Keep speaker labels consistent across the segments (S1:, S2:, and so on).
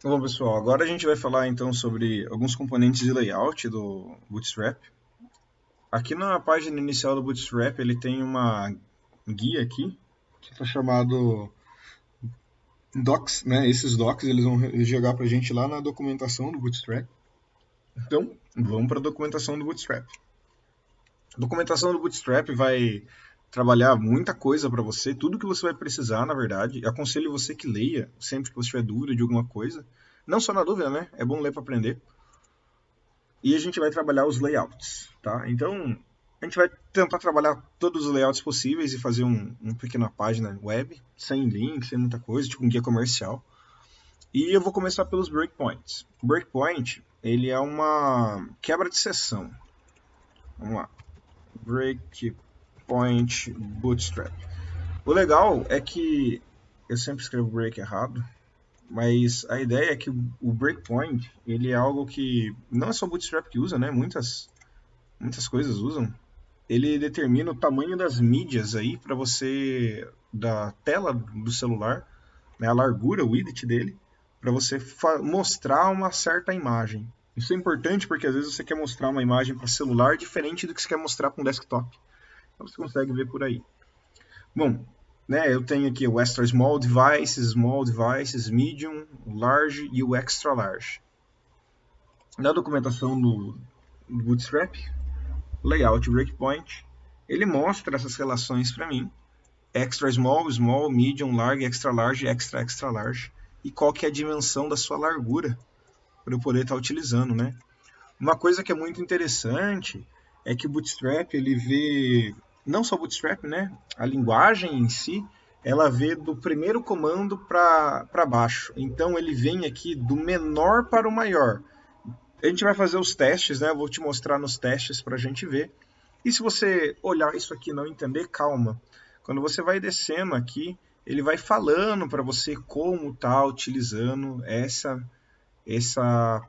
S1: Bom, pessoal, agora a gente vai falar então sobre alguns componentes de layout do Bootstrap. Aqui na página inicial do Bootstrap ele tem uma guia aqui, que está chamado Docs, né? Esses docs eles vão jogar para a gente lá na documentação do Bootstrap. Então, vamos para a documentação do Bootstrap. A documentação do Bootstrap vai trabalhar muita coisa para você, tudo que você vai precisar, na verdade. Aconselho você que leia sempre que você tiver dúvida de alguma coisa. Não só na dúvida, né? É bom ler para aprender. E a gente vai trabalhar os layouts, tá? Então, a gente vai tentar trabalhar todos os layouts possíveis e fazer uma pequena página web, sem link, sem muita coisa, tipo um guia comercial. E eu vou começar pelos breakpoints. O breakpoint, ele é uma quebra de seção. Vamos lá. Breakpoint Bootstrap. O legal é que eu sempre escrevo break errado, mas a ideia é que o breakpoint, ele é algo que não é só o Bootstrap que usa, né? Muitas coisas usam. Ele determina o tamanho das mídias aí para você da tela do celular, né, a largura, o width dele, para você mostrar uma certa imagem. Isso é importante porque às vezes você quer mostrar uma imagem para celular diferente do que você quer mostrar para um desktop. Então você consegue ver por aí. Bom, né, eu tenho aqui o extra small devices, medium, large e o extra large. Na documentação do Bootstrap, layout breakpoint, ele mostra essas relações para mim. Extra small, small, medium, large, extra, extra large. E qual que é a dimensão da sua largura para eu poder estar utilizando, né? Uma coisa que é muito interessante é que o Bootstrap, ele vê, não só o Bootstrap, né? A linguagem em si, ela vê do primeiro comando para baixo. Então ele vem aqui do menor para o maior. A gente vai fazer os testes, né? Eu vou te mostrar nos testes para a gente ver. E se você olhar isso aqui e não entender, calma. Quando você vai descendo aqui, ele vai falando para você como tá utilizando essa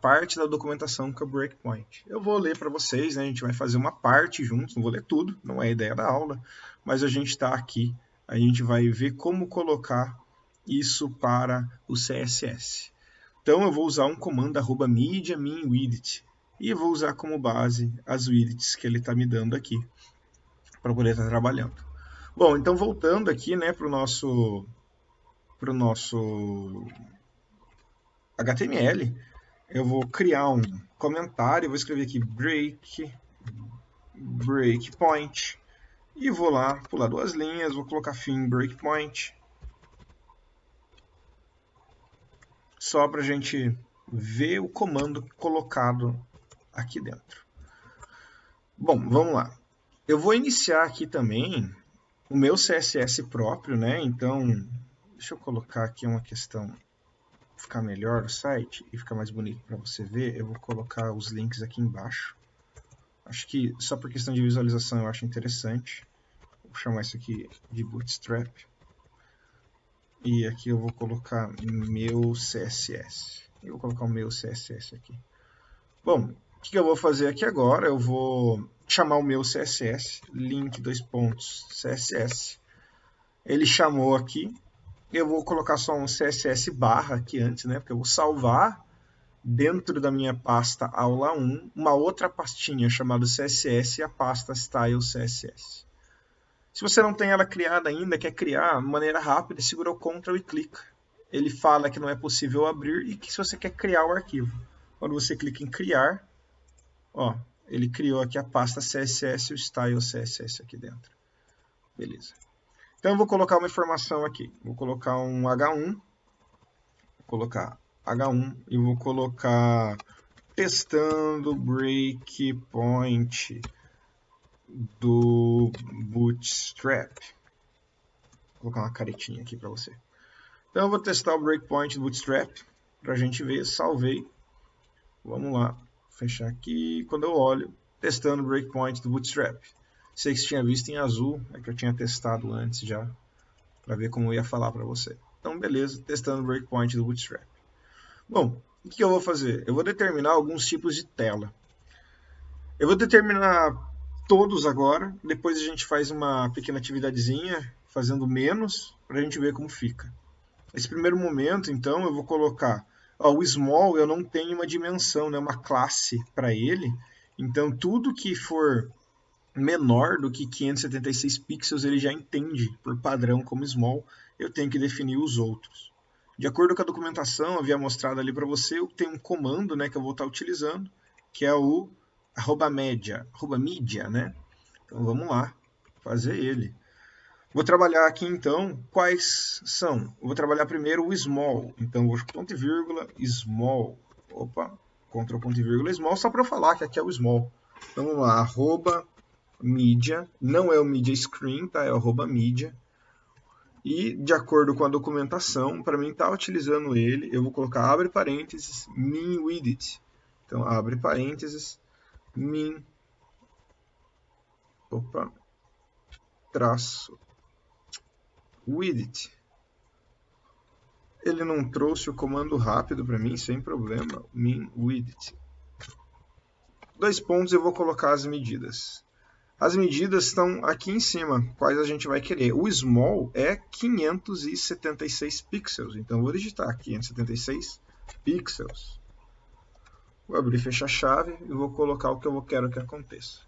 S1: parte da documentação que é o breakpoint. Eu vou ler para vocês, né? A gente vai fazer uma parte juntos, não vou ler tudo, não é a ideia da aula, mas a gente está aqui, a gente vai ver como colocar isso para o CSS. Então eu vou usar um comando @media min width e vou usar como base as widths que ele está me dando aqui para poder estar trabalhando. Bom, então voltando aqui, né, para o nosso HTML, eu vou criar um comentário, vou escrever aqui breakpoint e vou lá pular duas linhas, vou colocar fim breakpoint, só para a gente ver o comando colocado aqui dentro. Bom, vamos lá. Eu vou iniciar aqui também o meu CSS próprio, né? Então, deixa eu colocar aqui uma questão ficar melhor o site e ficar mais bonito para você ver. Eu vou colocar os links aqui embaixo. Acho que só por questão de visualização eu acho interessante. Vou chamar isso aqui de Bootstrap. E aqui eu vou colocar meu CSS. Eu vou colocar o meu CSS aqui. Bom, o que eu vou fazer aqui agora? Eu vou chamar o meu CSS, link CSS. Ele chamou aqui. Eu vou colocar só um CSS barra aqui antes, né? Porque eu vou salvar dentro da minha pasta aula 1 uma outra pastinha chamada CSS e a pasta style CSS. Se você não tem ela criada ainda, quer criar de maneira rápida, segura o Ctrl e clica. Ele fala que não é possível abrir e que se você quer criar o arquivo. Quando você clica em criar, ó, ele criou aqui a pasta CSS e o style CSS aqui dentro. Beleza. Então eu vou colocar uma informação aqui. Vou colocar um H1. Vou colocar H1 e vou colocar testando breakpoint do Bootstrap. Vou colocar uma caretinha aqui para você. Então eu vou testar o breakpoint do Bootstrap para a gente ver. Salvei. Vamos lá. Fechar aqui. Quando eu olho, testando o breakpoint do Bootstrap. Sei que você tinha visto em azul, é que eu tinha testado antes já, para ver como eu ia falar para você. Então, beleza, testando o breakpoint do Bootstrap. Bom, o que eu vou fazer? Eu vou determinar alguns tipos de tela. Eu vou determinar todos agora, depois a gente faz uma pequena atividadezinha, fazendo menos, para a gente ver como fica. Nesse primeiro momento, então, eu vou colocar Ó, o small eu não tenho uma dimensão, né, uma classe para ele. Então tudo que for menor do que 576 pixels ele já entende por padrão como small. Eu tenho que definir os outros. De acordo com a documentação, eu havia mostrado ali para você, eu tenho um comando, né, que eu vou estar utilizando, que é o @media, né? Então vamos lá, fazer ele. Vou trabalhar aqui então, quais são? Eu vou trabalhar primeiro o small, então vou ponto e vírgula, small, opa, Ctrl ponto e vírgula, small, só para eu falar que aqui é o small. Então vamos lá, @media, não é o media screen, tá? É o @media. E de acordo com a documentação, para mim estar utilizando ele, eu vou colocar abre parênteses, min width. Então abre parênteses, min, traço, width. Ele não trouxe o comando rápido para mim, sem problema, min width. 2 pontos, eu vou colocar as medidas. As medidas estão aqui em cima, quais a gente vai querer. O small é 576 pixels, então vou digitar 576 pixels. Vou abrir e fechar a chave e vou colocar o que eu quero que aconteça.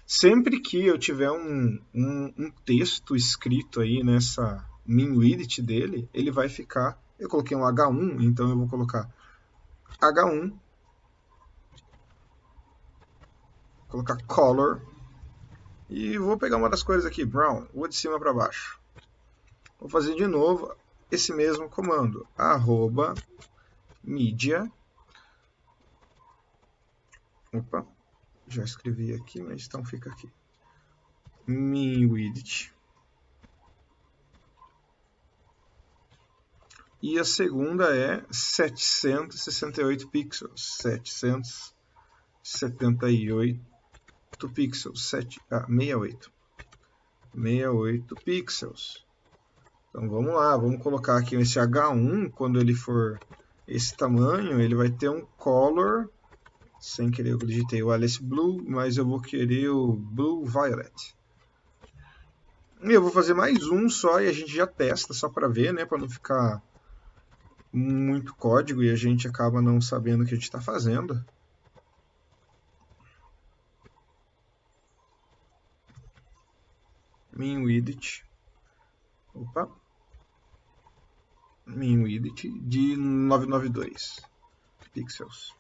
S1: Sempre que eu tiver um texto escrito aí nessa min width dele, ele vai ficar... Eu coloquei um H1, então eu vou colocar H1, colocar color, e vou pegar uma das cores aqui, brown, vou de cima para baixo. Vou fazer de novo esse mesmo comando, @media. Opa, já escrevi aqui, mas então fica aqui. Min width. E a segunda é 768 pixels. 778 pixels. 68. 68 pixels. Então vamos lá, vamos colocar aqui esse H1, quando ele for esse tamanho, ele vai ter um color, sem querer eu digitei o Alice Blue, mas eu vou querer o Blue Violet. E eu vou fazer mais um só e a gente já testa, só para ver, né, para não ficar muito código e a gente acaba não sabendo o que a gente está fazendo. Min width. Opa. Min width de 992 pixels.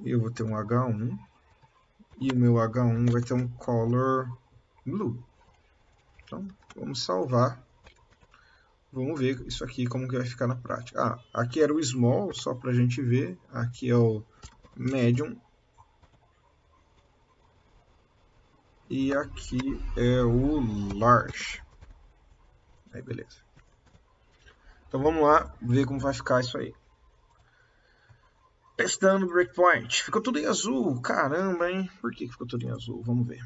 S1: Eu vou ter um H1 e o meu H1 vai ter um color blue. Então, vamos salvar. Vamos ver isso aqui como que vai ficar na prática. Aqui era o small, só para a gente ver. Aqui é o medium. E aqui é o large. Aí, beleza. Então vamos lá ver como vai ficar isso aí. Testando o breakpoint. Ficou tudo em azul. Caramba, hein? Por que ficou tudo em azul? Vamos ver.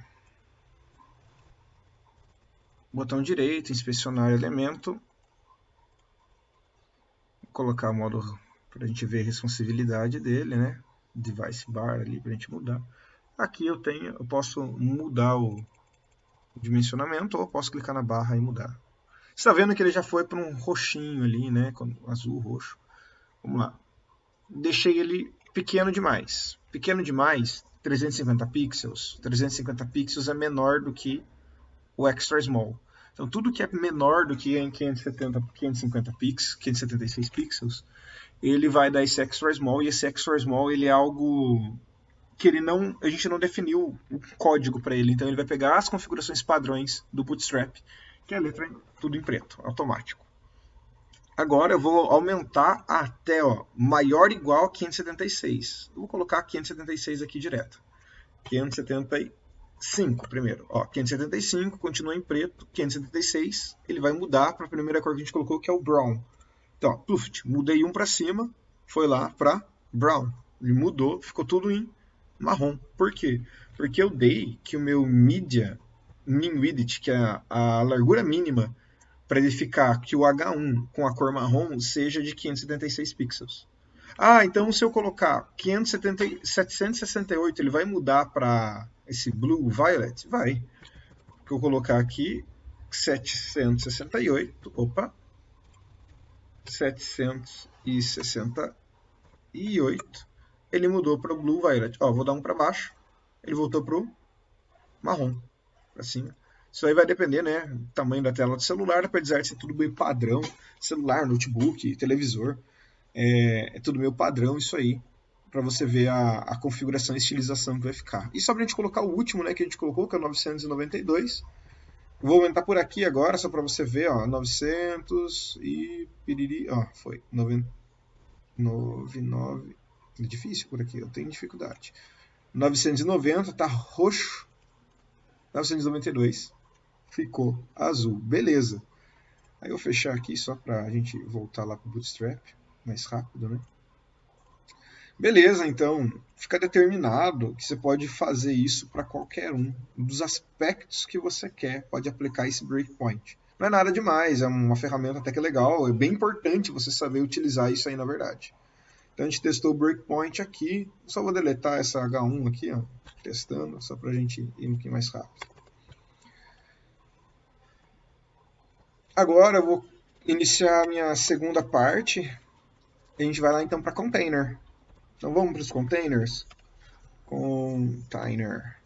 S1: Botão direito, inspecionar elemento. Vou colocar o modo para a gente ver a responsabilidade dele, né? Device bar ali para a gente mudar. Aqui eu posso mudar o dimensionamento ou eu posso clicar na barra e mudar. Você está vendo que ele já foi para um roxinho ali, né? Azul, roxo. Vamos lá. Deixei ele pequeno demais. Pequeno demais, 350 pixels. 350 pixels é menor do que o extra small. Então, tudo que é menor do que em 550 pixels, 576 pixels, ele vai dar esse extra small, e esse extra small ele é algo que a gente não definiu o código para ele, então ele vai pegar as configurações padrões do Bootstrap, que é a letra tudo em preto, automático. Agora eu vou aumentar até maior ou igual a 576. Eu vou colocar 576 aqui direto. 575 primeiro. 575 continua em preto. 576 ele vai mudar para a primeira cor que a gente colocou, que é o brown. Então, mudei um para cima, foi lá para brown. Ele mudou, ficou tudo em marrom. Por quê? Porque eu dei que o meu min width, que é a largura mínima, para ele ficar que o H1 com a cor marrom seja de 576 pixels. Então se eu colocar 768, ele vai mudar para esse Blue Violet? Vai. Vou colocar aqui 768, 768, ele mudou para o Blue Violet. Ó, vou dar um para baixo, ele voltou para o marrom, para cima. Isso aí vai depender, né, do tamanho da tela do celular, apesar de ser tudo meio padrão, celular, notebook, televisor, é tudo meio padrão isso aí, para você ver a configuração e estilização que vai ficar. E só para a gente colocar o último, né, que a gente colocou, que é o 992, vou aumentar por aqui agora, só para você ver, ó, 900 e piriri, ó, foi, 99, é difícil por aqui, eu tenho dificuldade. 990, tá roxo, 992, ficou azul, beleza. Aí eu vou fechar aqui só para a gente voltar lá para o Bootstrap, mais rápido, né? Beleza, então, fica determinado que você pode fazer isso para qualquer um dos aspectos que você quer, pode aplicar esse breakpoint. Não é nada demais, é uma ferramenta até que legal, é bem importante você saber utilizar isso aí na verdade. Então a gente testou o breakpoint aqui, só vou deletar essa H1 aqui, ó, testando, só para a gente ir um pouquinho mais rápido. Agora eu vou iniciar a minha segunda parte, a gente vai lá então para container. Então vamos para os containers. Container.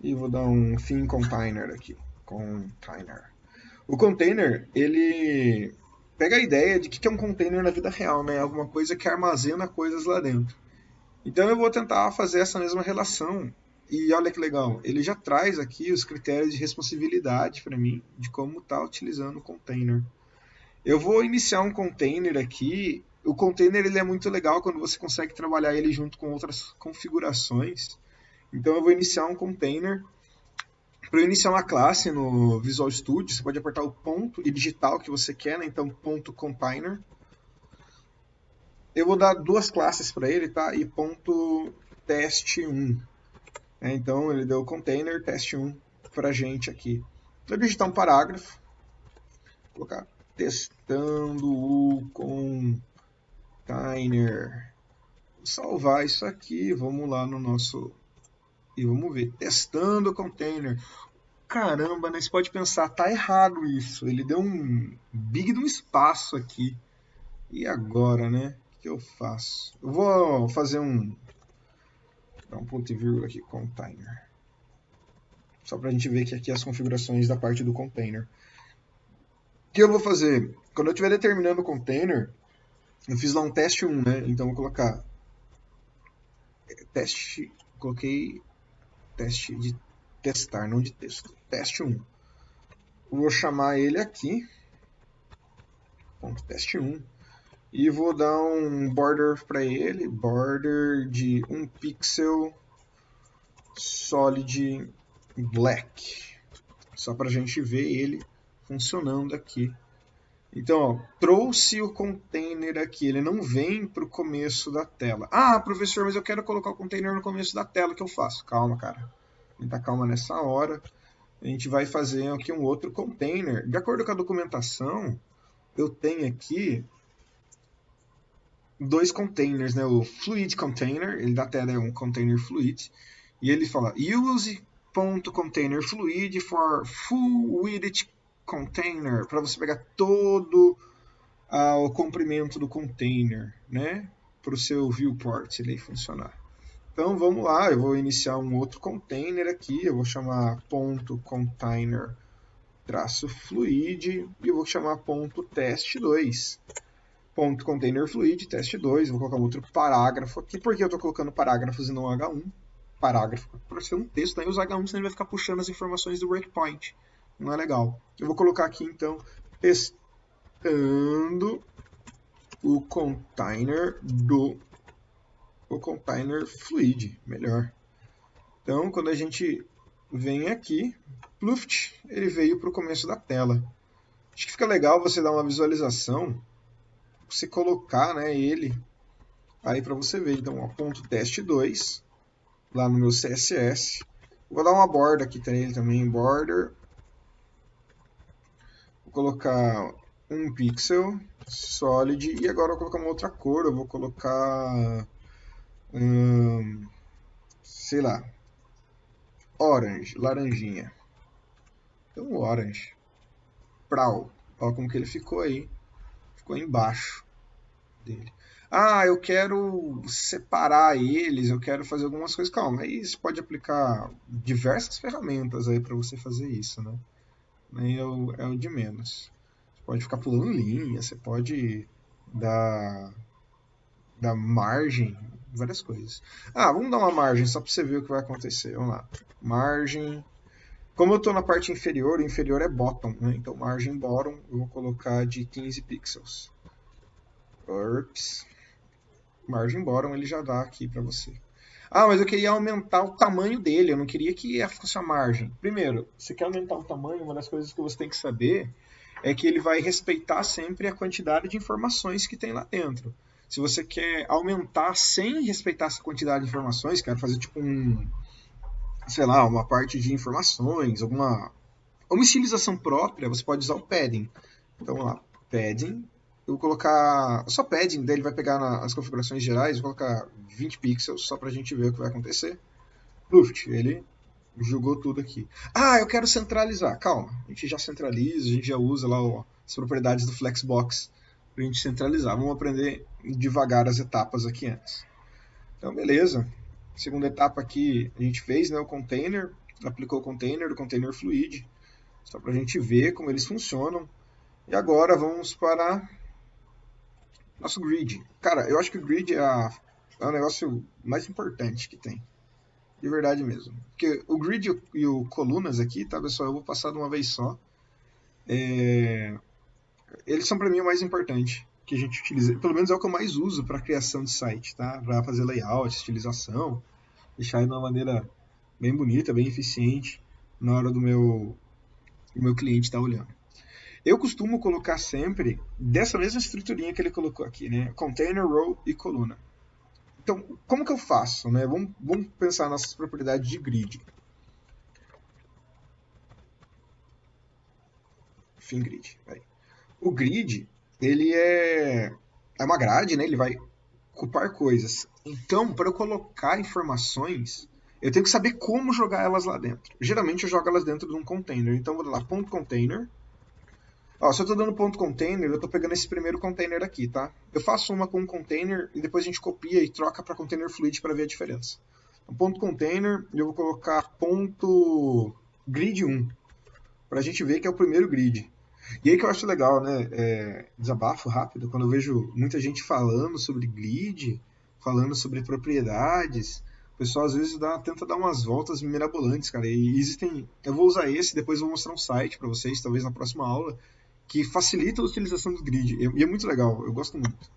S1: E vou dar um thin container aqui. Container. O container, ele pega a ideia de que é um container na vida real, né? Alguma coisa que armazena coisas lá dentro. Então eu vou tentar fazer essa mesma relação. E olha que legal, ele já traz aqui os critérios de responsibilidade para mim, de como está utilizando o container. Eu vou iniciar um container aqui. O container ele é muito legal quando você consegue trabalhar ele junto com outras configurações. Então eu vou iniciar um container. Para eu iniciar uma classe no Visual Studio, você pode apertar o ponto e digitar o que você quer, né? Então ponto container. Eu vou dar duas classes para ele, tá? E ponto teste1. Então ele deu container teste1 para a gente aqui. Vou digitar um parágrafo. Vou colocar testando o container. Vou salvar isso aqui. Vamos lá no nosso... E vamos ver. Testando o container. Caramba, né? Você pode pensar, tá errado isso. Ele deu um big de um espaço aqui. E agora, né? O que eu faço? Eu vou fazer dar um ponto e vírgula aqui, container. Só pra gente ver que aqui as configurações da parte do container. O que eu vou fazer? Quando eu estiver determinando o container, eu fiz lá um teste 1, né? Então eu vou colocar teste, coloquei teste de testar, não de texto. Teste 1. Vou chamar ele aqui, ponto teste 1, e vou dar um border para ele, border de 1 pixel solid black, só para a gente ver ele funcionando aqui. Então, ó, trouxe o container aqui, ele não vem para o começo da tela. Ah, professor, mas eu quero colocar o container no começo da tela, o que eu faço? Calma, cara. Muita calma nessa hora. A gente vai fazer aqui um outro container. De acordo com a documentação, eu tenho aqui dois containers, né? O fluid container, ele dá até um container fluid, e ele fala use.container fluid for full width container, para você pegar todo o comprimento do container, né? Para o seu viewport ele funcionar. Então vamos lá, eu vou iniciar um outro container aqui, eu vou chamar ponto container traço fluid e eu vou chamar ponto teste2. Ponto container fluid, teste 2, vou colocar um outro parágrafo aqui, porque eu estou colocando parágrafos e não H1. Parágrafo para ser um texto, aí os H1 senão ele vai ficar puxando as informações do breakpoint. Não é legal. Eu vou colocar aqui então, testando o container fluid, melhor. Então, quando a gente vem aqui, pluft, ele veio para o começo da tela. Acho que fica legal você dar uma visualização, você colocar, né, ele aí para você ver. Então, ó, ponto teste 2, lá no meu CSS. Vou dar uma borda aqui para ele também, border. Vou colocar 1 pixel, solid, e agora eu vou colocar uma outra cor, eu vou colocar, sei lá, orange, laranjinha. Então, orange. Prau. Olha como que ele ficou aí. ficou embaixo dele. Ah, eu quero separar eles, eu quero fazer algumas coisas. Calma, aí você pode aplicar diversas ferramentas aí para você fazer isso, né? Aí é o de menos. Você pode ficar pulando linha, você pode dar, dar margem, várias coisas. Ah, vamos dar uma margem só para você ver o que vai acontecer. Vamos lá. Margem. Como eu estou na parte inferior, o inferior é bottom, né? Então margem bottom eu vou colocar de 15 pixels. Ups. Margem bottom ele já dá aqui para você. Ah, mas eu queria aumentar o tamanho dele, eu não queria que fosse a margem. Primeiro, você quer aumentar o tamanho, uma das coisas que você tem que saber é que ele vai respeitar sempre a quantidade de informações que tem lá dentro. Se você quer aumentar sem respeitar essa quantidade de informações, quer fazer tipo sei lá, uma parte de informações, uma estilização própria, você pode usar o padding. Então, vamos lá, padding. Eu vou colocar só padding, daí ele vai pegar nas configurações gerais, vou colocar 20 pixels só pra gente ver o que vai acontecer. Luft, ele jogou tudo aqui. Ah, eu quero centralizar. Calma, a gente já centraliza, a gente já usa lá as propriedades do Flexbox pra gente centralizar. Vamos aprender devagar as etapas aqui antes. Então, beleza. Segunda etapa aqui a gente fez, né, o container, aplicou o container fluid, só pra gente ver como eles funcionam. E agora vamos para nosso grid. Cara, eu acho que o grid é o negócio mais importante que tem. De verdade mesmo. Porque o grid e o colunas aqui, tá, pessoal? Eu vou passar de uma vez só. Eles são para mim o mais importante que a gente utiliza. Pelo menos é o que eu mais uso para criação de site, tá? Para fazer layout, estilização, deixar ele de uma maneira bem bonita, bem eficiente na hora do meu cliente estar olhando. Eu costumo colocar sempre dessa mesma estruturinha que ele colocou aqui, né? Container, row e coluna. Então, como que eu faço, né? Vamos pensar nossas propriedades de grid. Fim grid. Vai. O grid, ele é uma grade, né? Ele vai ocupar coisas. Então, para eu colocar informações, eu tenho que saber como jogar elas lá dentro. Geralmente eu jogo elas dentro de um container. Então, vou dar lá ponto .container. Ó, se eu estou dando ponto .container, eu estou pegando esse primeiro container aqui, tá? Eu faço uma com um container e depois a gente copia e troca para container fluid para ver a diferença. Então, ponto .container, eu vou colocar ponto grid 1, para a gente ver que é o primeiro grid. E aí que eu acho legal, né? Desabafo rápido, quando eu vejo muita gente falando sobre grid, falando sobre propriedades, o pessoal às vezes tenta dar umas voltas mirabolantes, cara. E existem. Eu vou usar esse, depois eu vou mostrar um site para vocês, talvez na próxima aula, que facilita a utilização do grid. E é muito legal, eu gosto muito.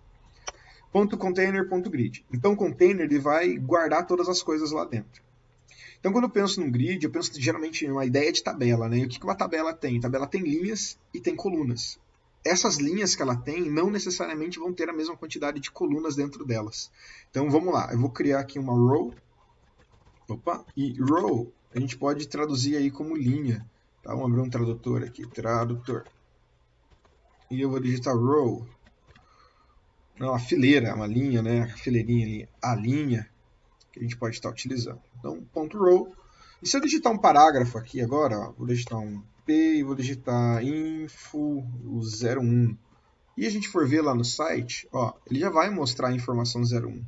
S1: Ponto container, ponto grid. Então o container ele vai guardar todas as coisas lá dentro. Então, quando eu penso num grid, eu penso geralmente em uma ideia de tabela, né? E o que uma tabela tem? A tabela tem linhas e tem colunas. Essas linhas que ela tem não necessariamente vão ter a mesma quantidade de colunas dentro delas. Então, vamos lá. Eu vou criar aqui uma row. Opa! E row a gente pode traduzir aí como linha. Tá? Vamos abrir um tradutor aqui. Tradutor. E eu vou digitar row. Não, a fileira, uma linha, né? A fileirinha ali. A linha que a gente pode estar utilizando. Então, ponto .row. E se eu digitar um parágrafo aqui agora, ó, vou digitar um P e vou digitar info 01. E a gente for ver lá no site, ó, ele já vai mostrar a informação 01.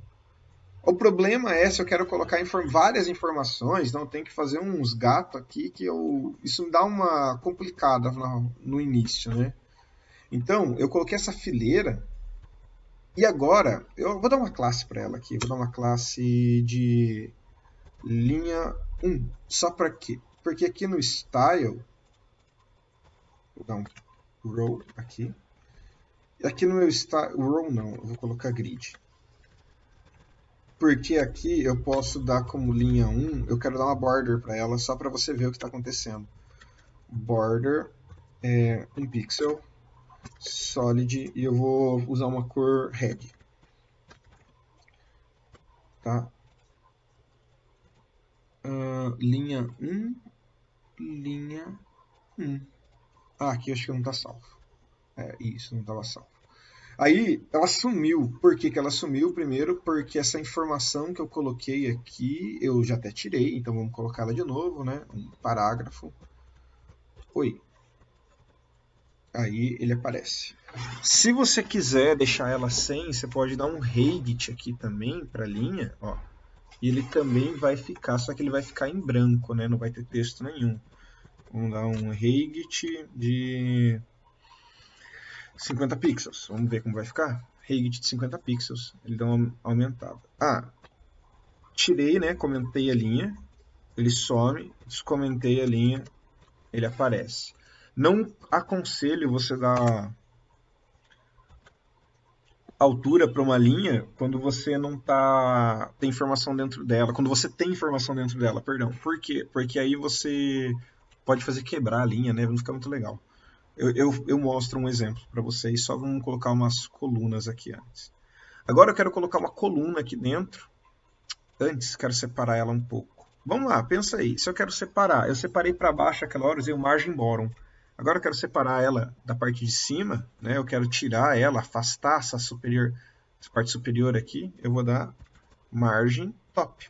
S1: O problema é se eu quero colocar várias informações, então eu tenho que fazer uns gatos aqui que isso me dá uma complicada no início, né? Então, eu coloquei essa fileira e agora eu vou dar uma classe para ela aqui. Vou dar uma classe de linha 1. Só para quê? Porque aqui no style, vou dar um row aqui. E aqui no meu style, row não, eu vou colocar grid. Porque aqui eu posso dar como linha 1, eu quero dar uma border para ela só para você ver o que está acontecendo. Border é 1 pixel, solid, e eu vou usar uma cor red. Tá? Linha 1, linha 1. Ah, aqui acho que não está salvo. Isso, não estava salvo. Aí ela sumiu. Por que ela sumiu? Primeiro, porque essa informação que eu coloquei aqui, eu já até tirei, então vamos colocar ela de novo, né? Um parágrafo. Oi. Aí ele aparece. Se você quiser deixar ela sem, você pode dar um Regit aqui também para a linha, ó. E ele também vai ficar, só que ele vai ficar em branco, né? Não vai ter texto nenhum. Vamos dar um Regit de 50 pixels. Vamos ver como vai ficar. Regit de 50 pixels. Ele dá uma aumentada. Tirei, né? Comentei a linha. Ele some. Descomentei a linha. Ele aparece. Não aconselho você dar altura para uma linha quando você não tem informação dentro dela, quando você tem informação dentro dela, perdão. Por quê? Porque aí você pode fazer quebrar a linha, né? Não fica muito legal. Eu mostro um exemplo para vocês, só vamos colocar umas colunas aqui antes. Agora eu quero colocar uma coluna aqui dentro. Antes, quero separar ela um pouco. Vamos lá, pensa aí. Se eu quero separar, eu separei para baixo aquela hora, usei o margin bottom. Agora eu quero separar ela da parte de cima, né? Eu quero tirar ela, afastar essa parte superior aqui. Eu vou dar margin top.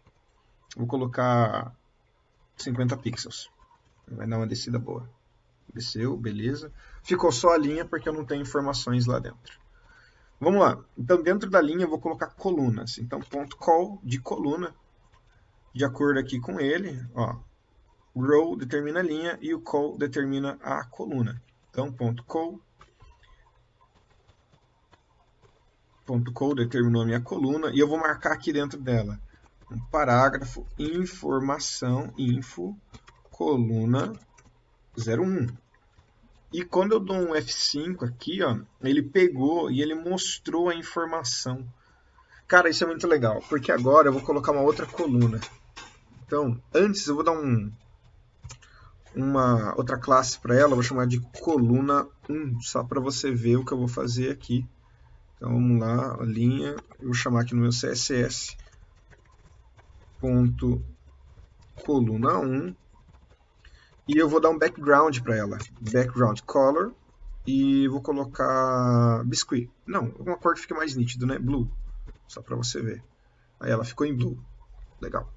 S1: Vou colocar 50 pixels. Vai dar uma descida boa. Desceu, beleza. Ficou só a linha porque eu não tenho informações lá dentro. Vamos lá. Então, dentro da linha eu vou colocar colunas. Então, ponto call de coluna. De acordo aqui com ele, ó. Row determina a linha e o call determina a coluna. Então, ponto call determinou a minha coluna e eu vou marcar aqui dentro dela um parágrafo, informação, info, coluna 01. E quando eu dou um F5 aqui, ó, ele pegou e ele mostrou a informação. Cara, isso é muito legal, porque agora eu vou colocar uma outra coluna. Então, antes eu vou dar uma outra classe para ela, vou chamar de coluna 1, só para você ver o que eu vou fazer aqui. Então vamos lá, a linha, eu vou chamar aqui no meu CSS ponto coluna 1 e eu vou dar um background para ela, background color, e vou colocar biscuit. Não, uma cor que fique mais nítido, né? Blue, só para você ver. Aí ela ficou em blue, legal.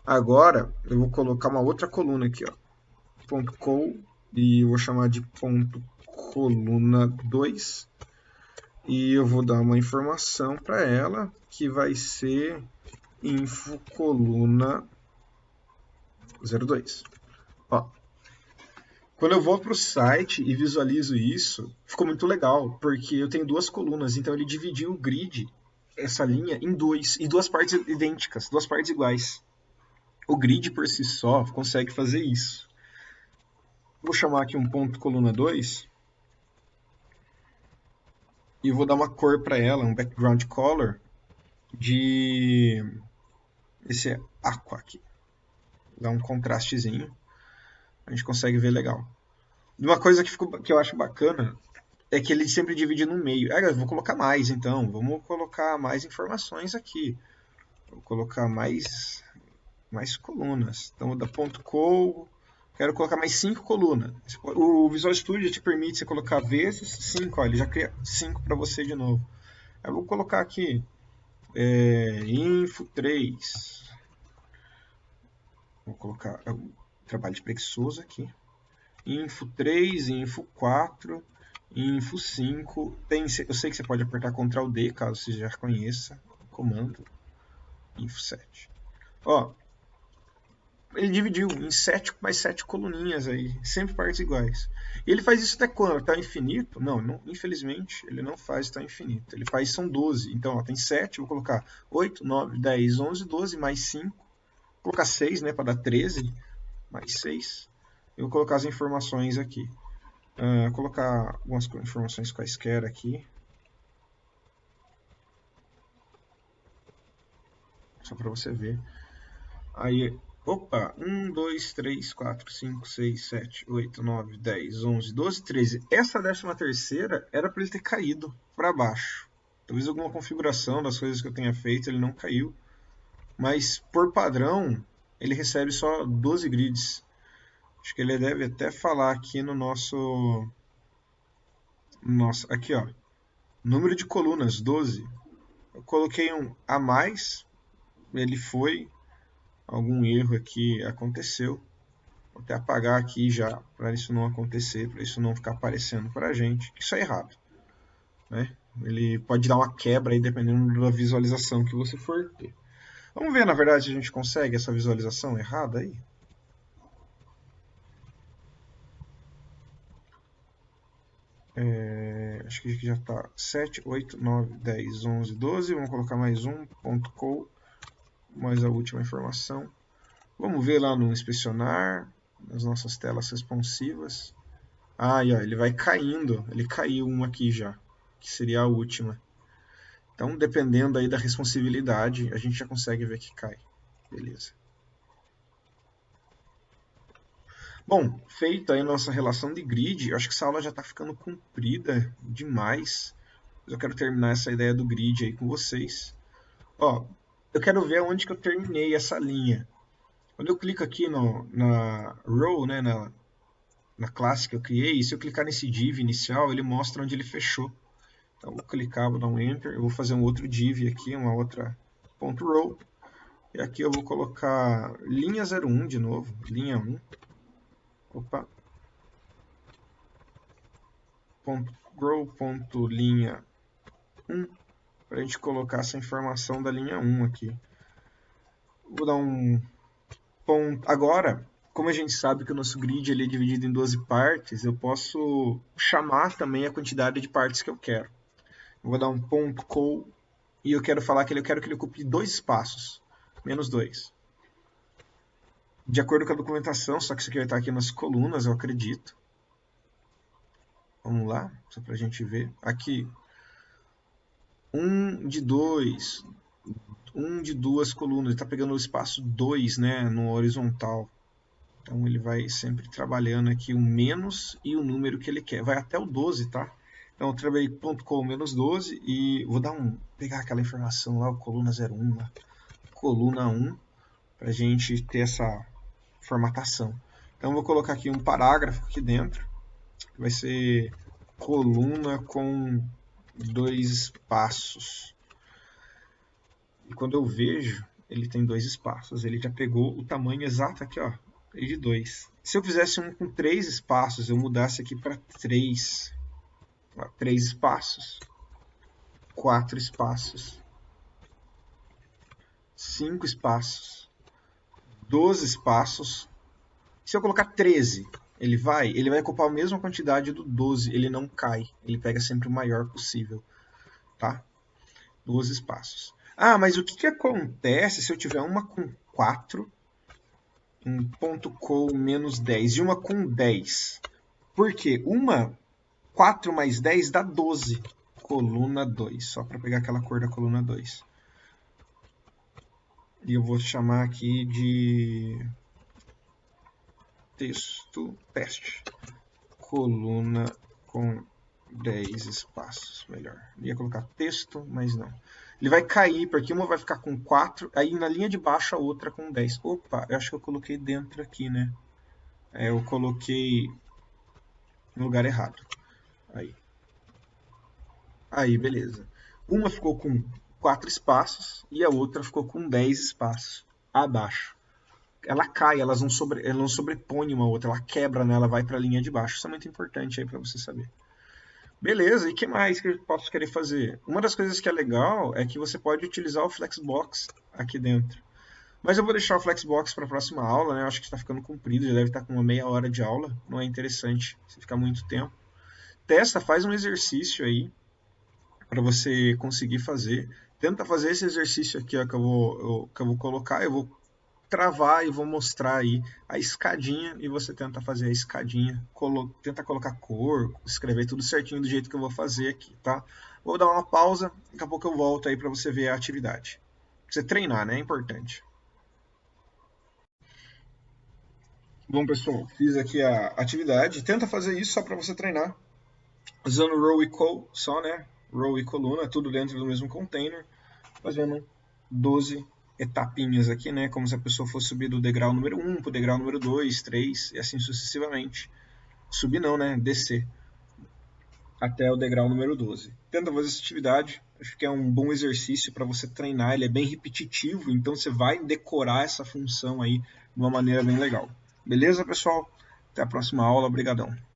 S1: Agora eu vou colocar uma outra coluna aqui, ó, ponto col, e eu vou chamar de ponto coluna 2 e eu vou dar uma informação para ela que vai ser info coluna 02. Ó, quando eu vou para o site e visualizo isso, ficou muito legal, porque eu tenho duas colunas, então ele dividiu o grid, essa linha, em duas partes idênticas, duas partes iguais. O grid por si só consegue fazer isso. Vou chamar aqui um ponto coluna 2 e vou dar uma cor para ela, um background color de esse aqua aqui. Dá um contrastezinho, a gente consegue ver legal. Uma coisa que eu acho bacana é que ele sempre divide no meio. Eu vou colocar mais então, vamos colocar mais informações aqui. Vou colocar mais colunas. Então, da ponto .co, quero colocar mais 5 colunas. O Visual Studio te permite você colocar vezes 5, ó, ele já cria 5 para você de novo. Eu vou colocar aqui info 3. Vou colocar trabalho de preguiçoso aqui. Info 3, info 4, info 5. Eu sei que você pode apertar Ctrl D, caso você já conheça o comando. Info 7. Ó, ele dividiu em 7 mais 7 coluninhas aí, sempre partes iguais. E ele faz isso até quando? Está infinito? Não, infelizmente ele não faz até infinito. Ele faz, são 12. Então, ó, tem 7, vou colocar 8, 9, 10, 11, 12, mais 5. Vou colocar 6, né, para dar 13, mais 6. Eu vou colocar as informações aqui. Colocar algumas informações quaisquer aqui. Só para você ver. Aí, opa, 1, 2, 3, 4, 5, 6, 7, 8, 9, 10, 11, 12, 13. Essa 13ª era para ele ter caído para baixo. Talvez alguma configuração das coisas que eu tenha feito ele não caiu. Mas, por padrão, ele recebe só 12 grids. Acho que ele deve até falar aqui no nosso... aqui, ó. Número de colunas, 12. Eu coloquei um a mais. Ele foi... Algum erro aqui aconteceu. Vou até apagar aqui já, para isso não acontecer, para isso não ficar aparecendo para a gente. Isso é errado, né? Ele pode dar uma quebra aí dependendo da visualização que você for ter. Vamos ver, na verdade, se a gente consegue essa visualização errada aí. Acho que aqui já está 7, 8, 9, 10, 11, 12. Vamos colocar mais um, .co, mais a última informação. Vamos ver lá no inspecionar, nas nossas telas responsivas. Ah, e ó, ele vai caindo. Ele caiu uma aqui já, que seria a última. Então, dependendo aí da responsividade, a gente já consegue ver que cai. Beleza. Bom, feita aí a nossa relação de grid, eu acho que essa aula já está ficando comprida demais. Eu quero terminar essa ideia do grid aí com vocês. Ó, eu quero ver onde que eu terminei essa linha. Quando eu clico aqui na row, né, na classe que eu criei, se eu clicar nesse div inicial, ele mostra onde ele fechou. Então, eu vou clicar, vou dar um Enter, eu vou fazer um outro div aqui, uma outra .row. E aqui eu vou colocar linha 01 de novo, linha 1. Opa. .row.linha 1, para a gente colocar essa informação da linha 1 aqui. Vou dar um ponto. Agora, como a gente sabe que o nosso grid ele é dividido em 12 partes, eu posso chamar também a quantidade de partes que eu quero. Eu vou dar um ponto .co e eu quero falar que eu quero que ele ocupe 2 espaços, menos 2. De acordo com a documentação, só que isso aqui vai estar aqui nas colunas, eu acredito. Vamos lá, só para a gente ver. Aqui, 1 de 2, 1 de 2 colunas, ele está pegando o espaço 2, né, no horizontal. Então ele vai sempre trabalhando aqui o menos e o número que ele quer. Vai até o 12, tá? Então eu trabalhei .com menos 12 e vou pegar aquela informação lá, o coluna 01, lá, coluna 1, para a gente ter essa formatação. Então eu vou colocar aqui um parágrafo aqui dentro, que vai ser coluna com 2 espaços. E quando eu vejo, ele tem 2 espaços. Ele já pegou o tamanho exato aqui, ó, de 2. Se eu fizesse um com 3 espaços, eu mudasse aqui para 3. 3 espaços. 4 espaços. 5 espaços. 12 espaços. Se eu colocar 13, ele vai ocupar a mesma quantidade do 12. Ele não cai. Ele pega sempre o maior possível. Tá? 12 espaços. Ah, mas o que acontece se eu tiver uma com 4, um .com menos 10 e uma com 10? Por quê? 4 mais 10 dá 12. Coluna 2, só para pegar aquela cor da coluna 2. E eu vou chamar aqui de texto teste. Coluna com 10 espaços, melhor. Eu ia colocar texto, mas não. Ele vai cair, porque uma vai ficar com 4, aí na linha de baixo a outra com 10. Opa, eu acho que eu coloquei dentro aqui, né? Eu coloquei no lugar errado. Aí, beleza. Uma ficou com 4 espaços e a outra ficou com 10 espaços abaixo. Ela cai, ela não sobrepõe uma outra, ela quebra, né? Ela vai para a linha de baixo. Isso é muito importante aí para você saber. Beleza, e o que mais que eu posso querer fazer? Uma das coisas que é legal é que você pode utilizar o Flexbox aqui dentro. Mas eu vou deixar o Flexbox para a próxima aula, né? Eu acho que está ficando comprido, já deve estar com uma meia hora de aula. Não é interessante se ficar muito tempo. Testa, faz um exercício aí para você conseguir fazer. Tenta fazer esse exercício aqui ó, que eu vou colocar. Eu vou travar e vou mostrar aí a escadinha e você tenta fazer a escadinha, tenta colocar cor, escrever tudo certinho do jeito que eu vou fazer aqui, tá? Vou dar uma pausa, daqui a pouco eu volto aí para você ver a atividade. Pra você treinar, né? É importante. Bom, pessoal, fiz aqui a atividade. Tenta fazer isso só para você treinar. Usando row e col só, né? Row e coluna, tudo dentro do mesmo container. Fazendo 12 etapinhas aqui, né? Como se a pessoa fosse subir do degrau número 1 para o degrau número 2, 3 e assim sucessivamente. Subir não, né? Descer até o degrau número 12. Tenta fazer essa atividade. Acho que é um bom exercício para você treinar. Ele é bem repetitivo, então você vai decorar essa função aí de uma maneira bem legal. Beleza, pessoal? Até a próxima aula. Obrigadão.